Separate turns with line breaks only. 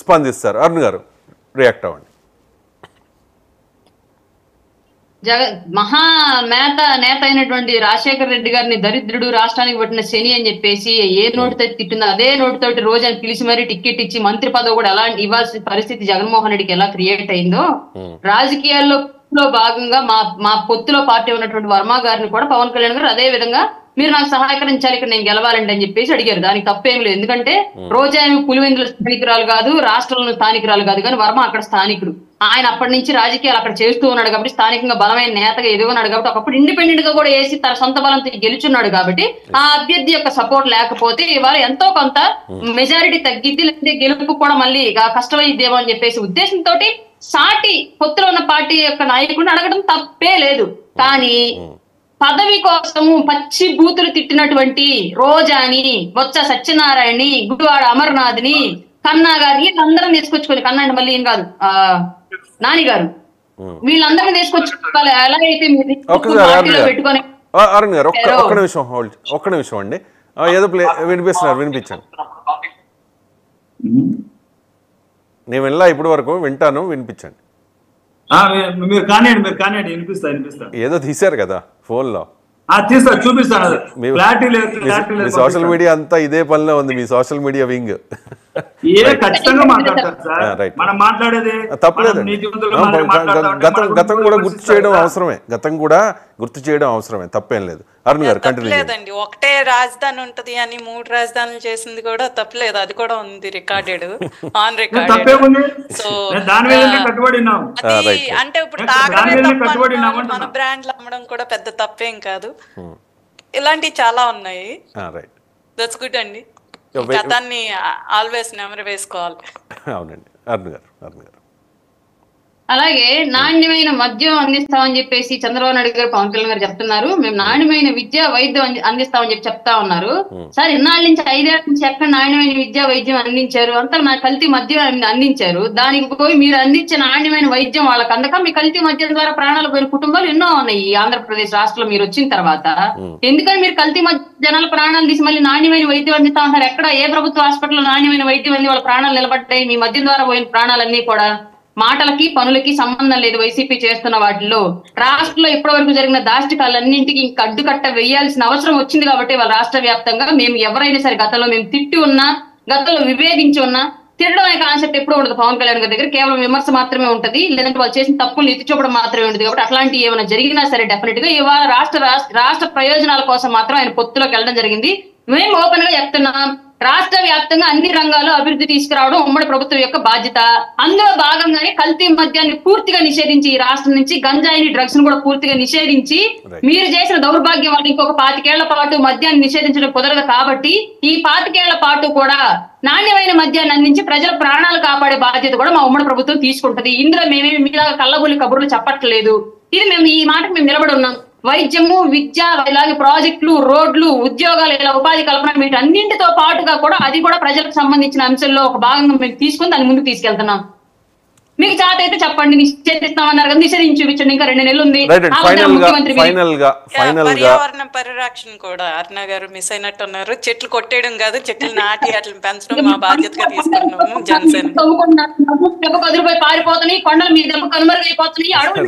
స్పందిస్తారు? అరుణ్ గారు రియాక్ట్ అవ్వండి.
నేత అయినటువంటి రాజశేఖర రెడ్డి గారిని దరిద్రుడు, రాష్ట్రానికి పట్టిన శని అని చెప్పేసి ఏ నోటితో తిట్టిందో అదే నోటితోటి రోజు అని పిలిచి మరీ టికెట్ ఇచ్చి మంత్రి పదవి కూడా ఎలా ఇవ్వాల్సిన పరిస్థితి జగన్మోహన్ రెడ్డికి ఎలా క్రియేట్ అయిందో, రాజకీయాల్లో భాగంగా మా పొత్తులో పార్టీ ఉన్నటువంటి వర్మ గారిని కూడా పవన్ కళ్యాణ్ గారు అదే విధంగా మీరు నాకు సహాయకరించాలి, ఇక్కడ నేను గెలవాలండి అని చెప్పేసి అడిగారు. దానికి తప్పేం లేదు. ఎందుకంటే రోజా ఏమి పులివెందుల స్థానికురాలు కాదు, రాష్ట్రంలో స్థానికురాలు కాదు, కానీ వర్మ అక్కడ స్థానికుడు. ఆయన అప్పటి నుంచి రాజకీయాలు అక్కడ చేస్తూ ఉన్నాడు కాబట్టి, స్థానికంగా బలమైన నేతగా ఎదుగున్నాడు కాబట్టి, ఒకప్పుడు ఇండిపెండెంట్ గా కూడా వేసి తన సొంత బలంతో గెలుచున్నాడు కాబట్టి, ఆ అభ్యర్థి యొక్క సపోర్ట్ లేకపోతే ఇవాళ ఎంతో కొంత మెజారిటీ తగ్గిద్ది, లేకపోతే గెలుపు కూడా మళ్ళీ కష్టమైద్దేమో అని చెప్పేసి ఉద్దేశంతో సాటి పొత్తులో ఉన్న పార్టీ యొక్క నాయకుడిని అడగడం తప్పే లేదు. కానీ పదవి కోసము పచ్చి బూతులు తిట్టినటువంటి రోజాని, బొత్స సత్యనారాయణని, గుడివాడ అమర్నాథ్ ని, కన్నా గారిని వీళ్ళందరం తీసుకొచ్చుకోవాలి. కన్నా అంటే మళ్ళీ ఏం కాదు, నాని గారు, వీళ్ళందరినీ తీసుకొచ్చుకోవాలి. ఎలా అయితే పెట్టుకొని
అరుణ్ గారు ఒక్క నిమిషం అండి, ఏదో వినిపించండి. నేను వెళ్ళా ఇప్పటి వరకు, వింటాను, వినిపించండి.
మీరు కానివ్వండి వినిపిస్తా.
ఏదో తీశారు కదా ఫోన్ లో,
చూపిస్తాను.
మీ సోషల్ మీడియా అంతా ఇదే పనిలో ఉంది, మీ సోషల్ మీడియా వింగ్.
ఖచ్చితంగా మాట్లాడతారు సార్, మనం మాట్లాడేది
తప్పలేదండి. గతం కూడా గుర్తు చేయడం అవసరమే, తప్పేం లేదు. అరుణ్ గారు కంటిన్యూ
లేదండి. ఒకటే రాజధాని ఉంటది అని 3 రాజధానులు చేసింది కూడా తప్పలేదు, అది కూడా ఉంది రికార్డెడ్, ఆన్ రికార్డెడ్. సో అంటే ఇప్పుడు మన బ్రాండ్లు అమ్మడం కూడా పెద్ద తప్పేం కాదు. ఇలాంటివి చాలా ఉన్నాయి. దట్స్ గుడ్ అండి. గతాన్ని ఆల్వేస్ నెమరు వేసుకోవాలి.
అవునండి అరుణ్ గారు.
అలాగే నాణ్యమైన మద్యం అందిస్తామని చెప్పేసి చంద్రబాబు నాయుడు గారు, పవన్ కళ్యాణ్ గారు చెప్తున్నారు. మేము నాణ్యమైన విద్య వైద్యం అందిస్తామని చెప్తా ఉన్నారు. సార్ ఇన్నాళ్ళ నుంచి 5 ఏళ్ల నుంచి ఎక్కడ నాణ్యమైన విద్య వైద్యం అందించారు? అంతా నా కల్తీ మద్యం అందించారు. దానికి పోయి మీరు అందించే నాణ్యమైన వైద్యం వాళ్ళకి అందక మీ కల్తీ మద్యం ద్వారా ప్రాణాలు పోయిన కుటుంబాలు ఎన్నో ఉన్నాయి ఈ ఆంధ్రప్రదేశ్ రాష్ట్రంలో మీరు వచ్చిన తర్వాత. ఎందుకని మీరు కల్తీ జనాల ప్రాణాలు తీసి మళ్ళీ నాణ్యమైన వైద్యం అందిస్తా ఉంటారు? ఎక్కడ ఏ ప్రభుత్వ హాస్పిటల్లో నాణ్యమైన వైద్యం అంది వాళ్ళ ప్రాణాలు నిలబడ్డాయి? మీ మద్యం ద్వారా పోయిన ప్రాణాలన్నీ కూడా మాటలకి పనులకి సంబంధం లేదు. వైసీపీ చేస్తున్న వాటిలో రాష్ట్రంలో ఇప్పటి వరకు జరిగిన దాష్టికాలన్నింటికి ఇంకా అడ్డుకట్ట వేయాల్సిన అవసరం వచ్చింది కాబట్టి వాళ్ళ రాష్ట్ర వ్యాప్తంగా మేము ఎవరైనా సరే గతంలో మేము తిట్టి ఉన్నా, గతంలో విభేదించి ఉన్నా, తిట్టడం అనే కాన్సెప్ట్ ఎప్పుడు ఉండదు పవన్ కళ్యాణ్ గారి దగ్గర. కేవలం విమర్శ మాత్రమే ఉంటది, లేదంటే వాళ్ళు చేసిన తప్పులు ఎత్తి చూపడం మాత్రమే ఉంటుంది. కాబట్టి అట్లాంటివి ఏమైనా జరిగినా సరే డెఫినెట్ గా ఇవాళ రాష్ట్ర ప్రయోజనాల కోసం మాత్రం ఆయన పొత్తులోకి వెళ్ళడం జరిగింది. మేము ఓపెన్ గా చెప్తున్నాం, రాష్ట్ర వ్యాప్తంగా అన్ని రంగాల్లో అభివృద్ధి తీసుకురావడం ఉమ్మడి ప్రభుత్వం యొక్క బాధ్యత. అందులో భాగంగానే కల్తీ మద్యాన్ని పూర్తిగా నిషేధించి, ఈ రాష్ట్రం నుంచి గంజాయిని, డ్రగ్స్ ను కూడా పూర్తిగా నిషేధించి, మీరు చేసిన దౌర్భాగ్యం వల్ల ఇంకొక 25 ఏళ్ల పాటు మద్యాన్ని నిషేధించడం కుదరదు. కాబట్టి ఈ 25 ఏళ్ల పాటు కూడా నాణ్యమైన మద్యాన్ని అందించి ప్రజల ప్రాణాలు కాపాడే బాధ్యత కూడా మా ఉమ్మడి ప్రభుత్వం తీసుకుంటది. ఇందులో మేమేమి మీలాగా కళ్ళబుల్లి కబుర్లు చెప్పట్లేదు. ఇది మేము ఈ మాటకు మేము నిలబడి ఉన్నాం. వైద్యము, విద్య, ఇలాగే ప్రాజెక్టులు, రోడ్లు, ఉద్యోగాలు, ఇలా ఉపాధి కల్పన, వీటన్నింటితో పాటుగా కూడా అది కూడా ప్రజలకు సంబంధించిన అంశంలో ఒక భాగంగా మేము తీసుకుని దాన్ని ముందుకు తీసుకెళ్తున్నాం. మీకు చేత అయితే చెప్పండి, నిషేధిస్తామన్నారు కదా, నిషేధించి చూపించండి. ఇంకా 2 నెలలు ఉంది.
పర్యావరణ పరిరక్షణ కూడా అరుణ గారు మిస్ అయినట్టు ఉన్నారు. చెట్లు కొట్టేయడం కాదు, చెట్లు నాటి వాటిని పెంచడం మా బాధ్యతగా తీసుకున్నాము. జనసేన
కదిలిపోయి పారిపోతున్నాయి, కొండలు మీ దెబ్బ కనుమరుగైపోతున్నాయి, అడవులు